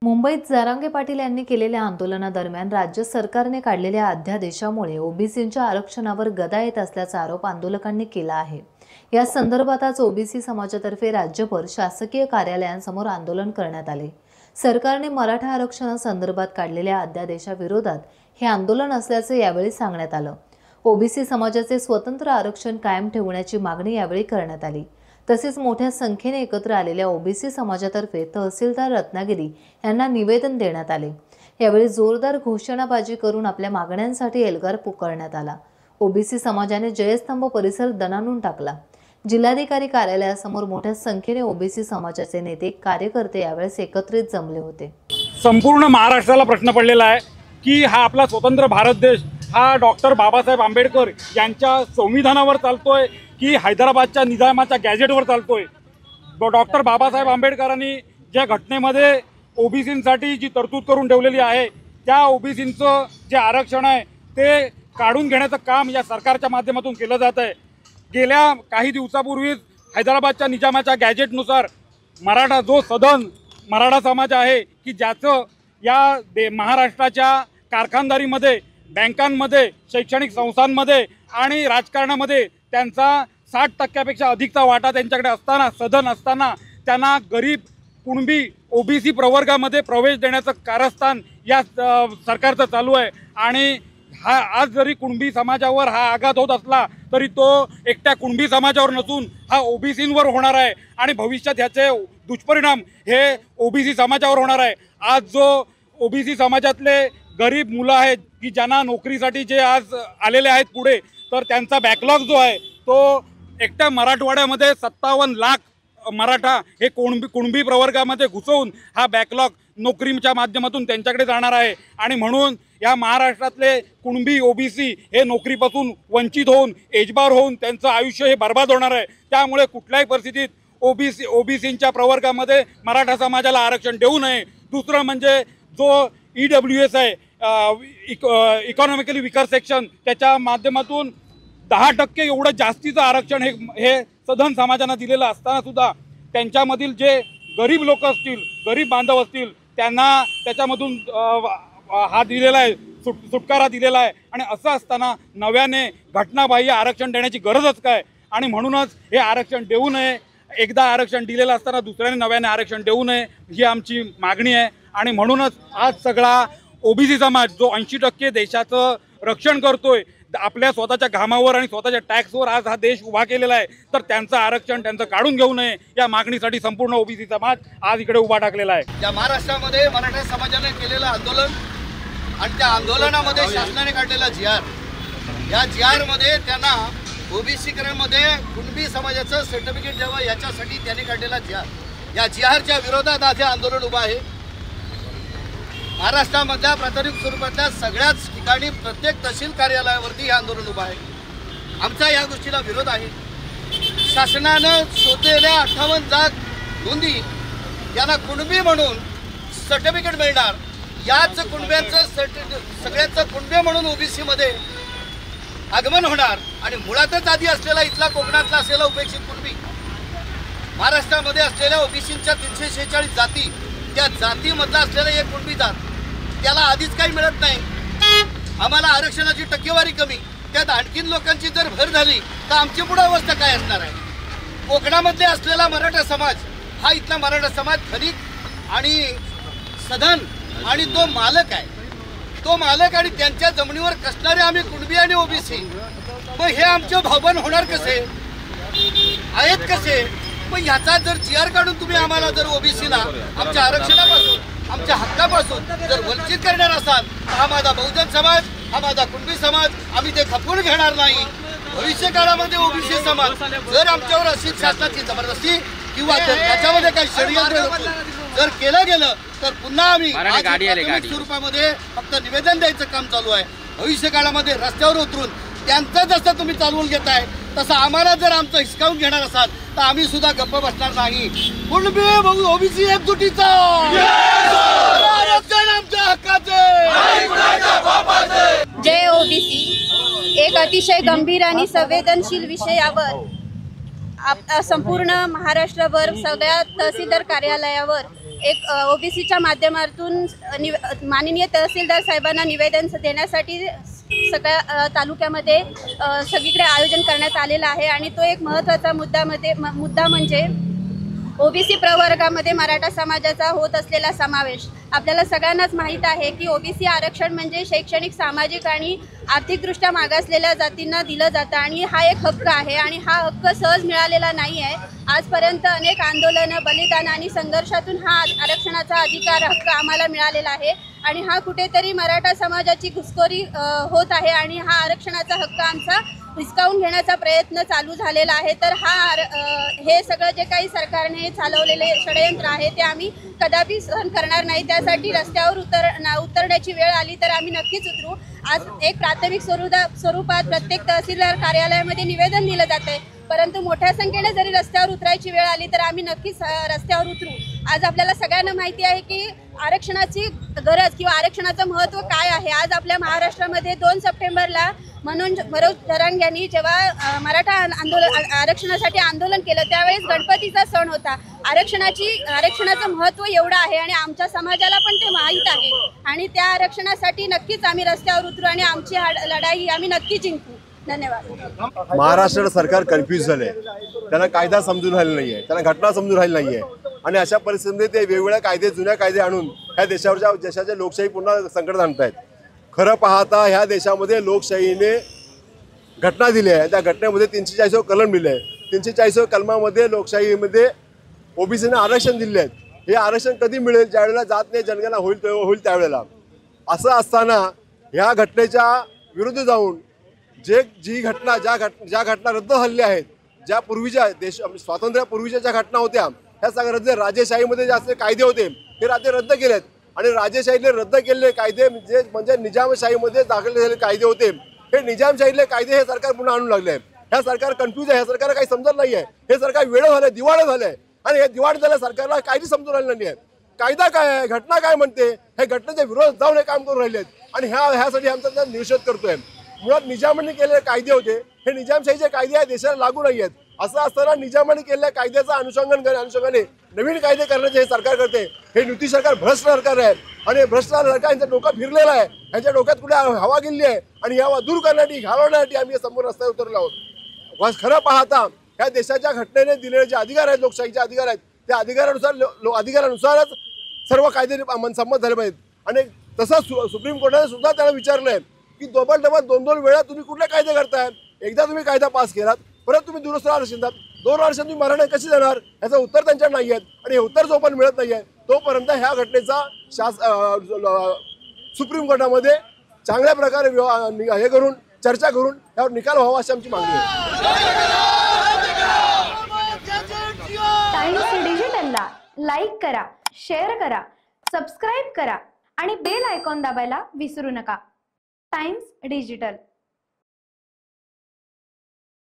मुंबईत जरांगे पाटील यांनी केलेल्या आंदोलनादरम्यान राज्य सरकारने काढलेल्या अध्यादेशामुळे ओबीसींच्या आरक्षणावर गदा येत असल्याचा आरोप आंदोलकांनी केला आहे। या संदर्भात आज ओबीसी समाजातर्फे राज्यभर शासकीय कार्यालयांसमोर आंदोलन करण्यात आले। सरकारने मराठा आरक्षणासंदर्भात काढलेल्या अध्यादेशाविरोधात हे आंदोलन असल्याचे यावेळी सांगण्यात आलं। ओबीसी समाजाचे स्वतंत्र आरक्षण कायम ठेवण्याची मागणी यावेळी करण्यात आली। तसेच मोठ्या संख्येने एकत्र आलेल्या ओबीसी समाजातर्फे तहसीलदार रत्नागिरी यांना निवेदन देण्यात आले। यावेळी जोरदार घोषणाबाजी करून आपल्या मागण्यांसाठी एल्गार पुकारण्यात आला। ओबीसी समाजाने जयस्तंभ परिसर दणाणून टाकला। जिल्हाधिकारी कार्यालयासमोर मोठ्या संख्येने ओबीसी समाजाचे नेते कार्यकर्ते यावेळेस एकत्रित जमले होते। संपूर्ण महाराष्ट्राला प्रश्न पडलेला आहे की हा आपला स्वतंत्र भारत देश हा डॉक्टर बाबासाहेब आंबेडकर यांच्या संविधानावर चालतोय की हैदराबादच्या निजामाच्या गॅजेटवर चालतोय। डॉक्टर बाबासाहेब आंबेडकरांनी ज्या घटनेमध्ये ओबीसींसाठी जी तरतूद करून ठेवलेली आहे त्या ओबीसींचं जे आरक्षण आहे ते काढून घेण्याचं काम या सरकारच्या माध्यमातून केलं जात आहे। गेल्या काही दिवसापूर्वीच हैदराबादच्या निजामाच्या गॅजेटनुसार मराठा जो सदन मराठा समाज आहे की ज्याचं या महाराष्ट्राच्या कारखानदारीमध्ये, बँकांमध्ये, शैक्षणिक संस्थांमध्ये आणि राजकारणामध्ये त्यांचा 60% अधिकचा वाटा त्यांच्याकडे असताना, सदन असताना त्यांना गरीब कुणबी ओबीसी प्रवर्गामध्ये प्रवेश देण्याचं कारस्थान या सरकारचं चालू आहे। आणि आज जरी कुणबी समाजावर हा आघात होत असला तरी तो एकट्या कुणबी समाजावर नसून हा ओबीसींवर होणार आहे आणि भविष्यात ह्याचे दुष्परिणाम हे ओबीसी समाजावर होणार आहे। आज जो ओबीसी समाजातले गरीब मुलं आहेत की ज्यांना नोकरीसाठी जे आज आलेले आहेत पुढे, तर त्यांचा बॅकलॉग जो आहे तो एकट्या मराठवाड्यामध्ये 57 लाख मराठा हे कुणबी प्रवर्गामध्ये घुसवून हा बॅकलॉग नोकरीच्या माध्यमातून त्यांच्याकडे जाणार आहे। आणि म्हणून या महाराष्ट्रातले कुणबी ओबीसी हे नोकरीपासून वंचित होऊन, एजबार होऊन त्यांचं आयुष्य हे बर्बाद होणार आहे। त्यामुळे कुठल्याही परिस्थितीत ओबीसींच्या प्रवर्गामध्ये मराठा समाजाला आरक्षण देऊ नये। दुसरं म्हणजे जो EWS आहे, इकॉनॉमिकली विकर सेक्शन, त्याच्या माध्यमातून 10% एवढं जास्तीचं आरक्षण हे सधन समाजांना दिलेलं असताना सुद्धा त्यांच्यामधील जे गरीब लोक असतील, गरीब बांधव असतील, त्यांना त्याच्यामधून हा दिलेला आहे, सुटकारा दिलेला आहे। आणि असं असताना नव्याने घटनाबाह्य आरक्षण देण्याची गरजच काय? आणि म्हणूनच हे आरक्षण देऊ नये। एकदा आरक्षण दिलेलं असताना दुसऱ्याने नव्याने आरक्षण देऊ नये ही आमची मागणी आहे। आणि म्हणूनच आज सगळा ओबीसी समाज जो 80% देशाचं रक्षण करतोय, आपल्या स्वतःच्या घामावर आणि स्वतःच्या टॅक्सवर आज हा देश उभा केलेला आहे, तर त्यांचं आरक्षण त्यांचं काढून घेऊ नये या मागणीसाठी संपूर्ण ओबीसी समाज आज इकडे उभा टाकलेला आहे। या महाराष्ट्रामध्ये मराठा समाजाने केलेलं आंदोलन आणि त्या आंदोलनामध्ये शासनाने काढलेला GR, या GR मध्ये त्यांना ओबीसीकरणमध्ये कुणबी समाजाचं सर्टिफिकेट द्यावं याच्यासाठी त्यांनी काढलेला GR, या GRच्या विरोधात आज हे आंदोलन उभं आहे। महाराष्ट्रामधल्या प्राथमिक स्वरूपातल्या सगळ्याच ठिकाणी प्रत्येक तहसील कार्यालयावरती हे आंदोलन उभं आहे। आमचा या गोष्टीला विरोध आहे। शासनानं शोधलेल्या 58 जात नोंदी यांना कुणबी म्हणून सर्टिफिकेट मिळणार, याच कुणब्यांचं सगळ्यांचं कुणबे म्हणून ओबीसीमध्ये आगमन होणार आणि मुळातच आधी असलेला इथला कोकणातला असलेला उपेक्षित कुणबी, महाराष्ट्रामध्ये असलेल्या ओबीसींच्या 346 जाती, त्या जातीमधला असलेला एक कुणबी जात त्याला आधीच काही मिळत नाही। आम्हाला आरक्षणाची टक्केवारी कमी, त्यात आणखीन लोकांची जर भर झाली तर आमची पुढे अवस्था काय असणार आहे? कोकणामध्ये असलेला मराठा समाज हा इथला मराठा समाज खनिक आणि सधन आणि तो मालक आहे, तो मालक आणि त्यांच्या जमिनीवर कसणारे आम्ही कुणबी आणि ओबीसी, मग हे आमचे भावबंद होणार कसे आहेत कसे? मग ह्याचा जर GR काढून तुम्ही आम्हाला जर ओबीसीला आमच्या आरक्षणापासून, आमच्या हक्कापासून जर वंचित करणार असाल तर हा माझा बहुजन समाज, हा माझा कुणबी समाज, आम्ही ते खपवून घेणार नाही। भविष्य काळामध्ये ओबीसी समाज जर आमच्यावर अशी शासनाची जबरदस्ती किंवा त्याच्यामध्ये काही षडयंत्र जर केलं गेलं तर पुन्हा आम्ही स्वरूपामध्ये फक्त निवेदन द्यायचं काम चालू आहे। भविष्य काळामध्ये रस्त्यावर उतरून त्यांचं जसं तुम्ही चालवून घेताय तसं आम्हाला जर आमचं हिसकावून घेणार असाल तर आम्ही सुद्धा गप्प बसणार नाही। कुणबी ओबीसी एकजुटीचा आरक्षण आमच्या हक्काचे। जय ओबीसी एक अतिशय गंभीर आणि संवेदनशील विषयावर संपूर्ण महाराष्ट्रभर सगळ्या तहसीलदार कार्यालयावर एक ओबीसीच्या माध्यमातून माननीय तहसीलदार साहेबांना निवेदन देण्यासाठी सगळ्या तालुक्यामध्ये सगळीकडे आयोजन करण्यात आलेलं आहे आणि तो एक महत्त्वाचा मुद्दा म्हणजे ओबीसी प्रवर्गामध्ये मराठा समाजाचा होत असलेला समावेश. आपल्याला सगळ्यांनाच माहीत आहे की ओबीसी आरक्षण म्हणजे शैक्षणिक, सामाजिक आणि आर्थिकदृष्ट्या मागासलेल्या जातींना दिलं जातं आणि हा एक हक्क आहे आणि हा हक्क सहज मिळालेला नाही आहे. आजपर्यंत अनेक आंदोलनं, बलिदान आणि संघर्षातून हा आरक्षणाचा अधिकार, हक्क आम्हाला मिळालेला आहे आणि हा कुठेतरी मराठा समाजाची घुसखोरी होत आहे आणि हा आरक्षणाचा हक्क आमचा हिसकावून घेण्याचा प्रयत्न चालू झालेला आहे. तर हे सगळं जे काही सरकारने चालवलेले षडयंत्र आहे ते आम्ही कदापि सहन करणार नाही. त्यासाठी रस्त्यावर उतरण्याची वेळ आली तर आम्ही नक्कीच उतरू. आज एक प्राथमिक स्वरूपात प्रत्येक तहसीलदार कार्यालयामध्ये निवेदन दिलं जात आहे, परंतु मोठ्या संख्येने जरी रस्त्यावर उतरायची वेळ आली तर आम्ही नक्कीच रस्त्यावर उतरू. आज आपल्याला सगळ्यांना माहिती आहे की आरक्षणाची गरज किंवा आरक्षणाचं महत्त्व काय आहे. आज आपल्या महाराष्ट्रामध्ये 2 सप्टेंबरला मनोज जरांगे यांनी जेव्हा मराठा आरक्षणासाठी आंदोलन केलं त्यावेळेस गणपतीचा सण होता. आरक्षणाचं महत्त्व एवढं आहे आणि आमच्या समाजाला पण ते माहीत आहे आणि त्या आरक्षणासाठी नक्कीच आम्ही रस्त्यावर उतरू आणि आमची लढाई आम्ही नक्की जिंकू. धन्यवाद. महाराष्ट्र सरकार कन्फ्यूज झाले, त्यांना कायदा समजून राहिला नाहीये, त्यांना घटना समजून राहिली नाहीये आणि अशा परिस्थितीमध्ये ते वेगवेगळ्या कायदे, जुन्या कायदे आणून ह्या देशाची लोकशाही पुन्हा संकटात आणतायत. खरं पाहता ह्या देशामध्ये लोकशाहीने घटना दिली आहे, त्या घटनेमध्ये 340 कलम दिले आहे. 340 कलमामध्ये लोकशाहीमध्ये ओबीसीने आरक्षण दिले आहेत. हे आरक्षण कधी मिळेल? ज्यावेळेला जात नाही जनगणना होईल त्यावेळेला. असं असताना ह्या घटनेच्या विरुद्ध जाऊन ज्या घटना रद्द झालेल्या आहेत, ज्या पूर्वीच्या स्वातंत्र्यापूर्वीच्या ज्या घटना होत्या ह्या सगळ्या रद्द, राजेशाहीमध्ये जे असे कायदे होते हे रद्द केलेत आणि राजेशाहीने रद्द केलेले कायदे म्हणजे निजामशाहीमध्ये दाखल झालेले कायदे होते, हे निजामशाहीतले कायदे हे सरकार पुन्हा आणू लागले. ह्या सरकार कन्फ्यूज आहे, ह्या सरकारला काही समजत नाही आहे. हे सरकार वेळ झालंय, दिवाळं झालंय आणि हे दिवाळ झाल्या सरकारला काहीच समजून राहिलं नाही आहे. कायदा काय आहे, घटना काय म्हणते, हे घटनेच्या विरोधात जाऊन हे काम करून राहिलेत आणि ह्यासाठी आमचा निषेध करतोय. मुळात निजामाने केलेले कायदे होते, हे निजामशाहीचे कायदे या देशाला लागू नाही आहेत. असं असताना निजामाने केलेल्या कायद्याचं अनुषंगाने नवीन कायदे करण्याचे हे सरकार करते. हे युती सरकार भ्रष्ट सरकार आहे आणि भ्रष्ट सरकार यांचं डोकं फिरलेलं आहे. यांच्या डोक्यात कुठे हवा गेली आहे आणि हवा दूर करण्यासाठी, घालवण्यासाठी आम्ही समोर रस्त्यावर उतरलो आहोत. खरं पाहता ह्या देशाच्या घटनेने दिलेले जे अधिकार आहेत, लोकशाहीचे अधिकार आहेत, त्या अधिकारानुसारच सर्व कायदे संमत झाले पाहिजेत. आणि तसंच सुप्रीम कोर्टाने सुद्धा त्याला विचारलंय की दोन वेळा तुम्ही कुठले कायदे करताय? एकदा तुम्ही कायदा पास केलात, परत तुम्ही दुरुस्त आरक्षण देतात, 2 आरक्षण तुम्ही मराठा कशी देणार? याचं उत्तर त्यांच्याकडे नाही आहेत आणि हे उत्तर जोपर्यंत मिळत नाही आहे तोपर्यंत ह्या घटनेचा सुप्रीम कोर्टामध्ये चांगल्या प्रकारे हे करून चर्चा करून यावर निकाल व्हावा अशी आमची मागणी आहे. टाइम्स डिजिटलला लाईक करा, शेअर करा, सबस्क्राईब करा आणि बेल आयकॉन दाबायला विसरू नका. Times digital.